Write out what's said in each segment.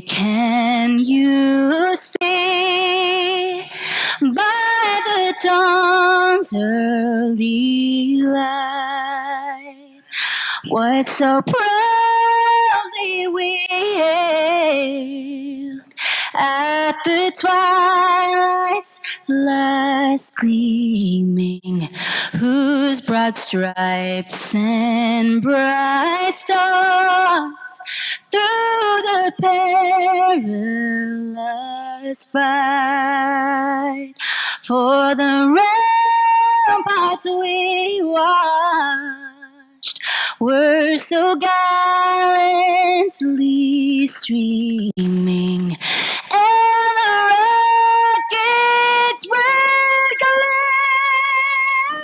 Can you see by the dawn's early light what so proudly we hailed at the twilight's last gleaming, whose broad stripes and bright stars through the perilous fight for the ramparts we watched were so gallantly streaming, and the rocket's red glare,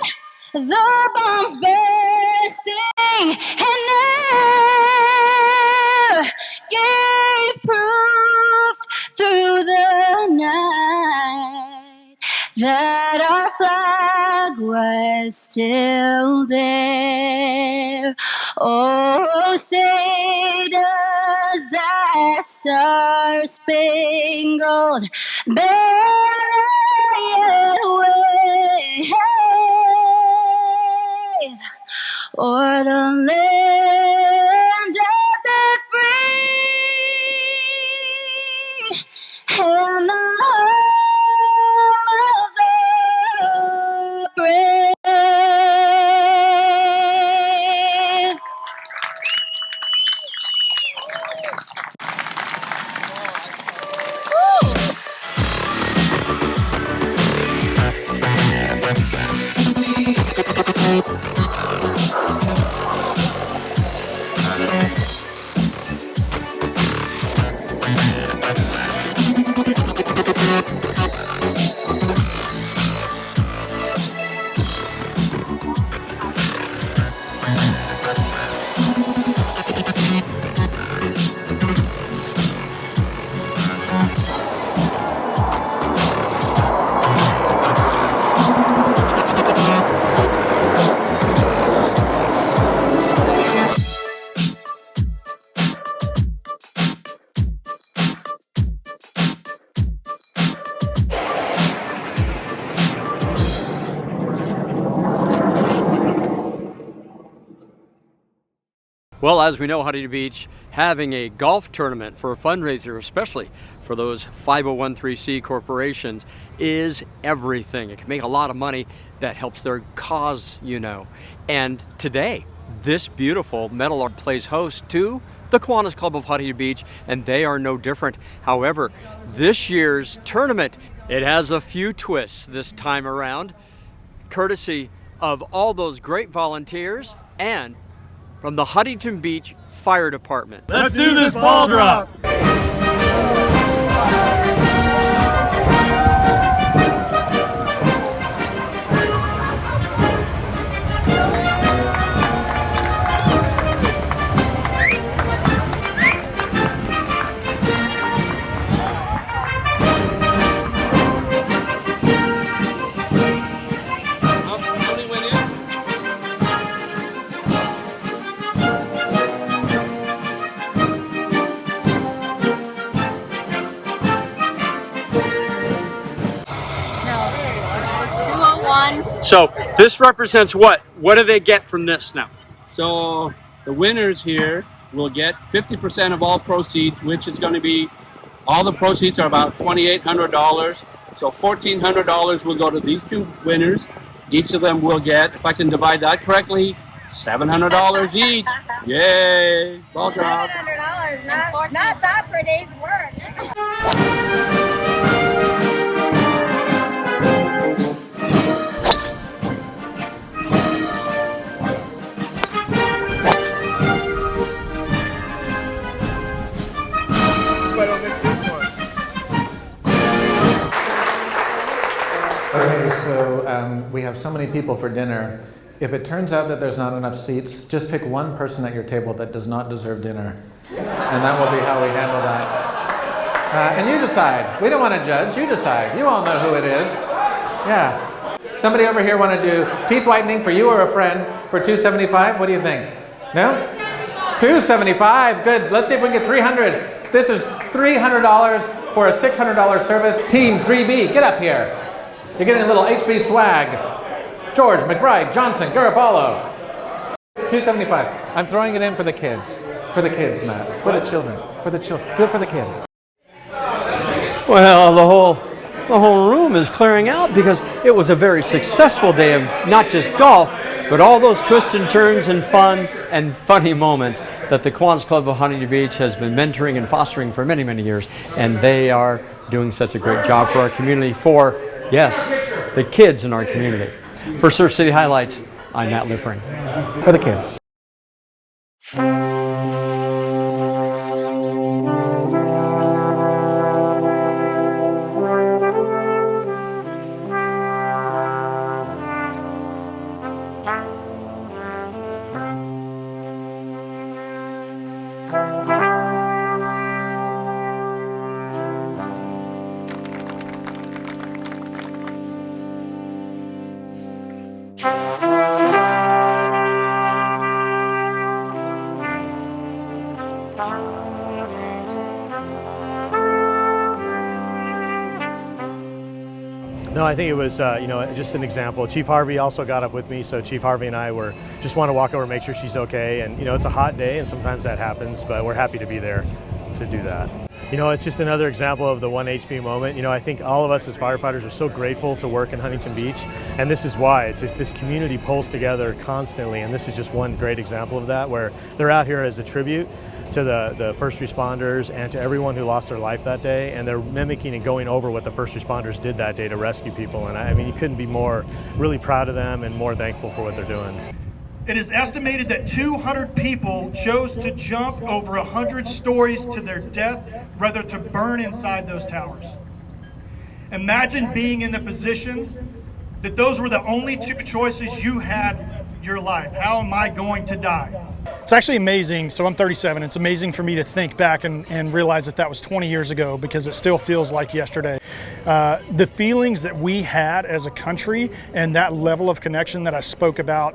the bombs bursting in air, gave proof through the night that our flag was still there. Oh, say does that star-spangled banner yet wave o'er the land of the free and the home of the brave. Well, as we know, Huntington Beach having a golf tournament for a fundraiser, especially for those 501(c) corporations, is everything. It can make a lot of money that helps their cause, you know. And today, this beautiful metal art plays host to the Kiwanis Club of Huntington Beach, and they are no different. However, this year's tournament, it has a few twists this time around, courtesy of all those great volunteers and from the Huntington Beach Fire Department. Let's do this ball drop! So this represents what? What do they get from this now? So the winners here will get 50% of all proceeds, which is going to be, all the proceeds are about $2,800. So $1,400 will go to these two winners. Each of them will get, if I can divide that correctly, $700 each. Yay! Ball drop. $700, not bad for a day's work. Okay, so we have so many people for dinner. If it turns out that there's not enough seats, just pick one person at your table that does not deserve dinner. And that will be how we handle that. And you decide. We don't want to judge. You decide. You all know who it is. Yeah. Somebody over here want to do teeth whitening for you or a friend for $275? What do you think? No? $275. Good. Let's see if we can get 300. This is $300 for a $600 service. Team 3B, get up here. You're getting a little HB swag. George, McBride, Johnson, Garofalo. $275. I'm throwing it in for the kids. For the kids, Matt. For the children. For the children. Do it for the kids. Well, the whole room is clearing out because it was a very successful day of not just golf, but all those twists and turns and fun and funny moments that the Kiwanis Club of Huntington Beach has been mentoring and fostering for many, many years. And they are doing such a great job for our community, for, yes, the kids in our community. For Surf City Highlights, I'm Matt Liffering. For the kids. No, I think it was, just an example. Chief Harvey also got up with me, so Chief Harvey and I just want to walk over and make sure she's okay. And, it's a hot day, and sometimes that happens, but we're happy to be there to do that. It's just another example of the 1HB moment. I think all of us as firefighters are so grateful to work in Huntington Beach, and this is why. It's just this community pulls together constantly, and this is just one great example of that, where they're out here as a tribute to the first responders and to everyone who lost their life that day, and they're mimicking and going over what the first responders did that day to rescue people. And I mean, you couldn't be more really proud of them and more thankful for what they're doing. It is estimated that 200 people chose to jump over 100 stories to their death rather to burn inside those towers. Imagine being in the position that those were the only two choices you had in your life. How am I going to die? It's actually amazing. So I'm 37. It's amazing for me to think back and realize that was 20 years ago, because it still feels like yesterday. The feelings that we had as a country and that level of connection that I spoke about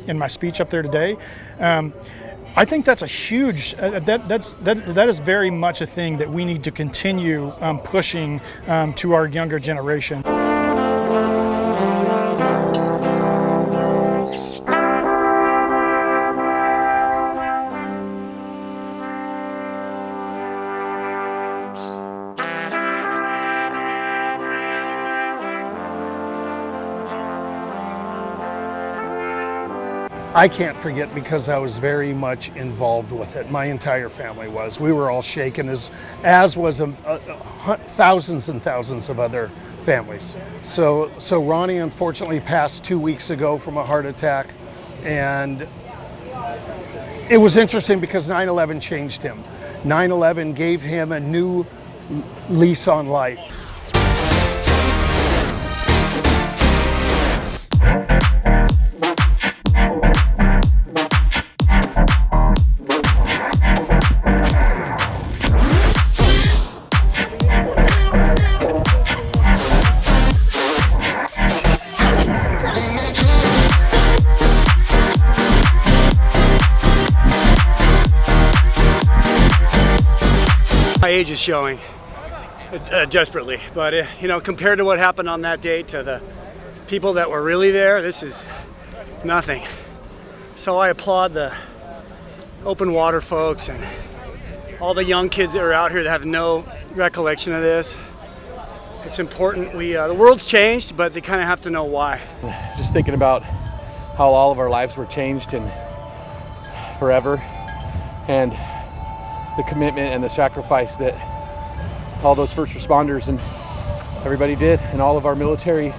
in my speech up there today, I think that's a huge, that is very much a thing that we need to continue pushing to our younger generation. I can't forget, because I was very much involved with it. My entire family was. We were all shaken, as was thousands and thousands of other families. So Ronnie unfortunately passed 2 weeks ago from a heart attack, and it was interesting because 9/11 changed him. 9/11 gave him a new lease on life. My age is showing desperately, but compared to what happened on that day to the people that were really there, this is nothing. So I applaud the open water folks and all the young kids that are out here that have no recollection of this. It's important. The world's changed, but they kind of have to know why. Just thinking about how all of our lives were changed and forever, and the commitment and the sacrifice that all those first responders and everybody did, and all of our military.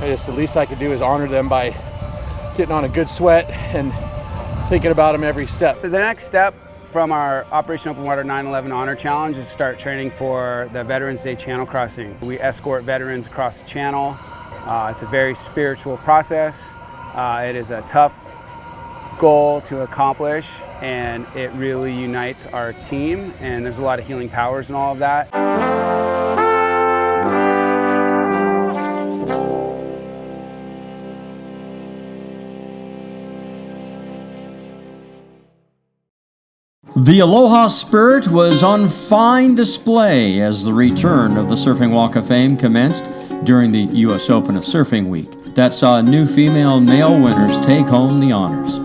The least I could do is honor them by getting on a good sweat and thinking about them every step. The next step from our Operation Open Water 9/11 Honor Challenge is start training for the Veterans Day Channel Crossing. We escort veterans across the channel. It's a very spiritual process. It is a tough goal to accomplish, and it really unites our team, and there's a lot of healing powers in all of that. The Aloha spirit was on fine display as the return of the Surfing Walk of Fame commenced during the U.S. Open of Surfing Week that saw new female and male winners take home the honors.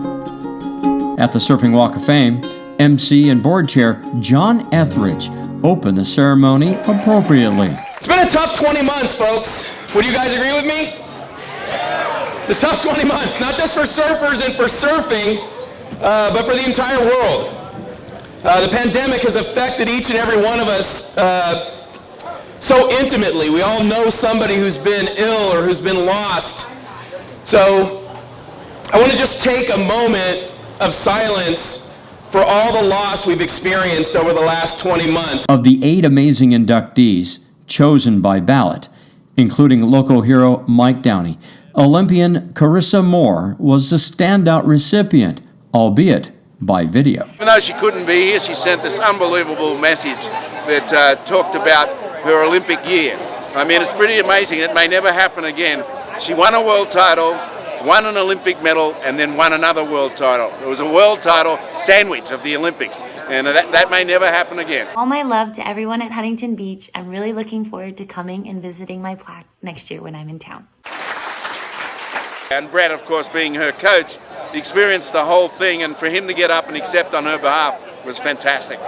At the Surfing Walk of Fame, MC and board chair John Etheridge opened the ceremony appropriately. It's been a tough 20 months, folks. Would you guys agree with me? It's a tough 20 months, not just for surfers and for surfing, but for the entire world. The pandemic has affected each and every one of us so intimately. We all know somebody who's been ill or who's been lost. So I want to just take a moment of silence for all the loss we've experienced over the last 20 months. Of the 8 amazing inductees chosen by ballot, including local hero Mike Downey, Olympian Carissa Moore was the standout recipient, albeit by video. Even though she couldn't be here, she sent this unbelievable message that talked about her Olympic year. I mean, it's pretty amazing. It may never happen again. She won a world title, won an Olympic medal, and then won another world title. It was a world title sandwich of the Olympics, and that may never happen again. All my love to everyone at Huntington Beach. I'm really looking forward to coming and visiting my plaque next year when I'm in town. And Brad, of course, being her coach, experienced the whole thing, and for him to get up and accept on her behalf was fantastic.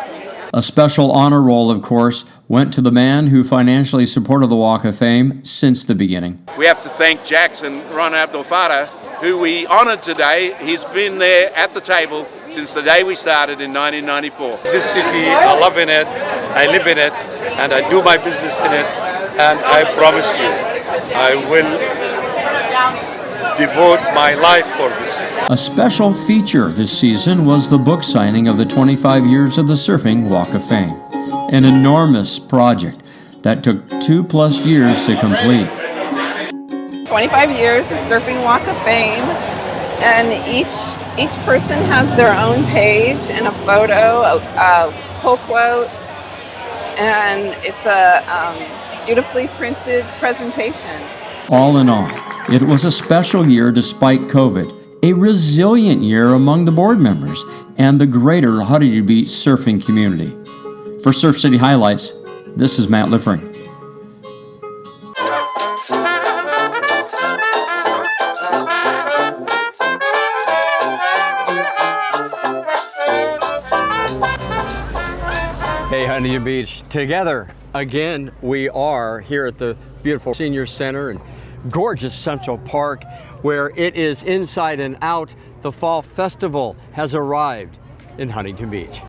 A special honor roll, of course, went to the man who financially supported the Walk of Fame since the beginning. We have to thank Jackson Ron Abdel-Fattah, who we honored today. He's been there at the table since the day we started in 1994. This city, I love in it, I live in it, and I do my business in it, and I promise you, I will devote my life for this. A special feature this season was the book signing of the 25 years of the Surfing Walk of Fame, an enormous project that took 2+ years to complete. 25 years of Surfing Walk of Fame, and each person has their own page and a photo, a whole quote, and it's a beautifully printed presentation. All in all, it was a special year despite COVID, a resilient year among the board members and the greater Huntington Beach surfing community. For Surf City Highlights, this is Matt Liffering. Hey, Huntington Beach, together again we are here at the beautiful Senior Center and gorgeous Central Park, where it is inside and out. The Fall Festival has arrived in Huntington Beach.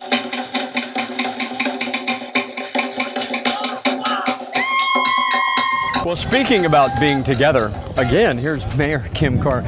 Well, speaking about being together, again, here's Mayor Kim Carr.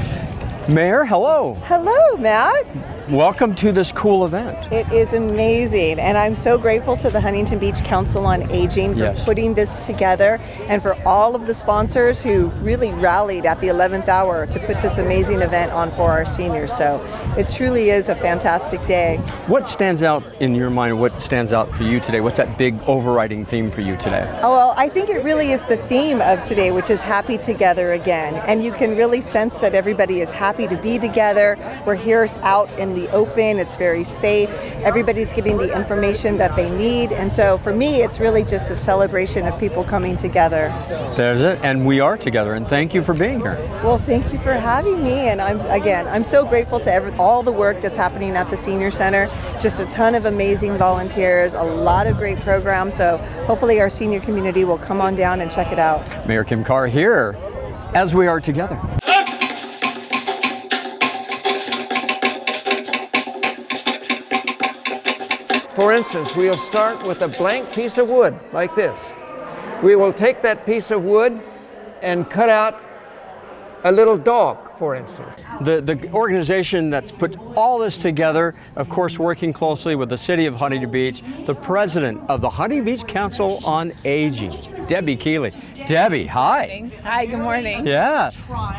Mayor, hello. Hello, Matt. Welcome to this cool event. It is amazing, and I'm so grateful to the Huntington Beach Council on Aging for Yes. putting this together, and for all of the sponsors who really rallied at the 11th hour to put this amazing event on for our seniors. So it truly is a fantastic day. What stands out in your mind? What stands out for you today? What's that big overriding theme for you today? Oh, well, I think it really is the theme of today, which is happy together again. And you can really sense that everybody is happy to be together. We're here out in the open. It's very safe. Everybody's getting the information that they need. And so for me, it's really just a celebration of people coming together. There's it. And we are together. And thank you for being here. Well, thank you for having me. And I'm so grateful to all the work that's happening at the Senior Center. Just a ton of amazing volunteers, a lot of great programs. So hopefully our senior community will come on down and check it out. Mayor Kim Carr here as we are together. For instance, we'll start with a blank piece of wood like this. We will take that piece of wood and cut out a little dog, for instance. The organization that's put all this together, of course, working closely with the City of Huntington Beach, the president of the Huntington Beach Council on Aging, Debbie Keeley. Debbie, hi. Hi, good morning. Yeah,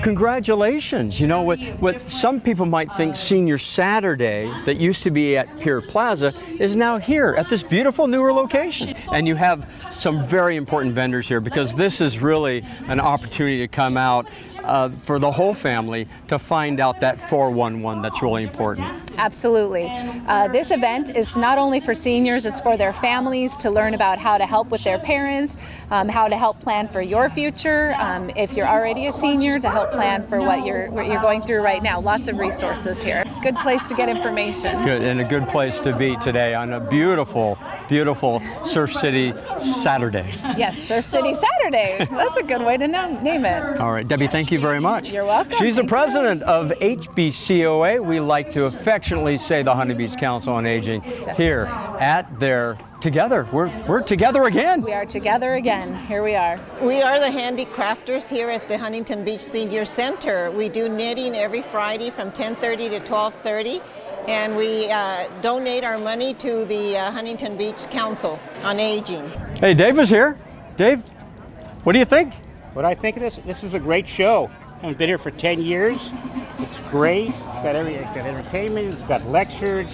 congratulations. You know, what some people might think Senior Saturday that used to be at Pier Plaza is now here at this beautiful newer location. And you have some very important vendors here, because this is really an opportunity to come out for the whole family family to find out that 411. That's really important. Absolutely. This event is not only for seniors, it's for their families to learn about how to help with their parents, how to help plan for your future. If you're already a senior, to help plan for what you're going through right now. Lots of resources here. Good place to get information. Good, and a good place to be today on a beautiful, beautiful Surf City Saturday. Yes, Surf City Saturday. That's a good way to name it. All right, Debbie, thank you very much. You're welcome. She's the president of HBCOA. We like to affectionately say the Huntington Beach Council on Aging here at their Together. We're together again. We are together again. Here we are. We are the handicrafters here at the Huntington Beach Senior Center. We do knitting every Friday from 10:30 to 12:30, and we donate our money to the Huntington Beach Council on Aging. Hey, Dave is here. Dave, what do you think? What I think of this is a great show. I've been here for 10 years. It's great. It's got entertainment. It's got lectures.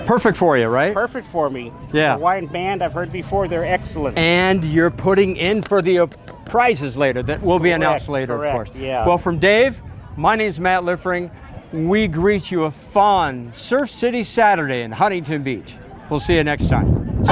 Perfect for you, right? Perfect for me. Yeah. The Hawaiian band I've heard before, they're excellent. And you're putting in for the prizes later that will be announced later, correct, of course. yeah. Well, from Dave, my name's Matt Liffring. We greet you a fun Surf City Saturday in Huntington Beach. We'll see you next time.